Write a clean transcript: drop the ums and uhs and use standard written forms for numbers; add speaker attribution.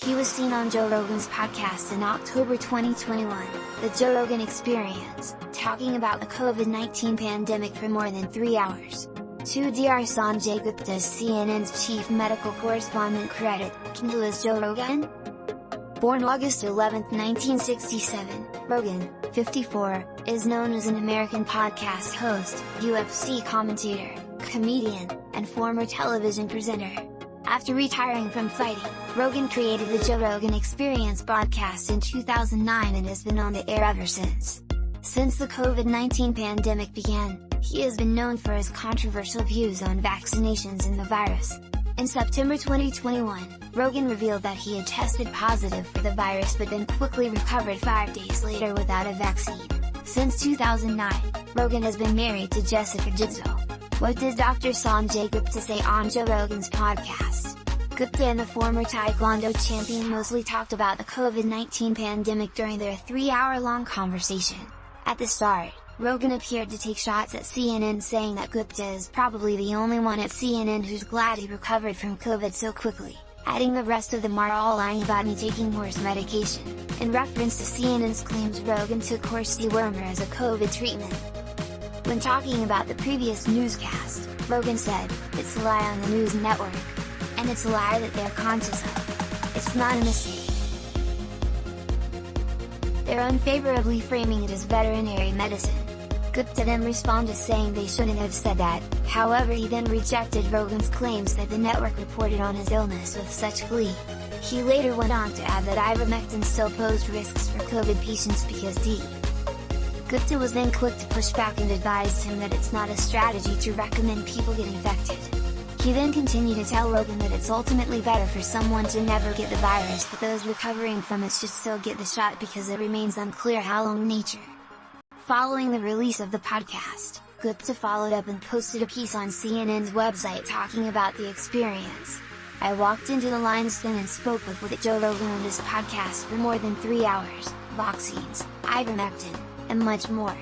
Speaker 1: He was seen on Joe Rogan's podcast in October 2021, The Joe Rogan Experience, talking about the COVID-19 pandemic for more than 3 hours. To Dr. Sanjay Gupta, CNN's chief medical correspondent, credit who is Joe Rogan. Born August 11, 1967, Rogan, 54, is known as an American podcast host, UFC commentator, comedian, and former television presenter. After retiring from fighting, Rogan created the Joe Rogan Experience podcast in 2009 and has been on the air ever since. Since the COVID-19 pandemic began, he has been known for his controversial views on vaccinations and the virus. In September 2021, Rogan revealed that he had tested positive for the virus but then quickly recovered 5 days later without a vaccine. Since 2009, Rogan has been married to Jessica Jitzo. What did Dr. Sanjay Gupta say on Joe Rogan's podcast? Gupta and the former Taekwondo champion mostly talked about the COVID-19 pandemic during their 3-hour-long conversation. At the start, Rogan appeared to take shots at CNN, saying that Gupta is probably the only one at CNN who's glad he recovered from COVID so quickly, adding the rest of them are all lying about me taking horse medication, in reference to CNN's claims Rogan took horse dewormer as a COVID treatment. When talking about the previous newscast, Rogan said, "It's a lie on the news network. And it's a lie that they're conscious of. It's not a mistake. They're unfavorably framing it as veterinary medicine." Gupta then responded saying they shouldn't have said that. However, he then rejected Rogan's claims that the network reported on his illness with such glee. He later went on to add that ivermectin still posed risks for COVID patients because D. Gupta was then quick to push back and advised him that it's not a strategy to recommend people get infected. He then continued to tell Rogan that it's ultimately better for someone to never get the virus, but those recovering from it should still get the shot because it remains unclear how long in nature. Following the release of the podcast, Gupta followed up and posted a piece on CNN's website talking about the experience. "I walked into the lion's den and spoke with Joe Rogan on his podcast for more than 3 hours, vaccines, ivermectin, and much more.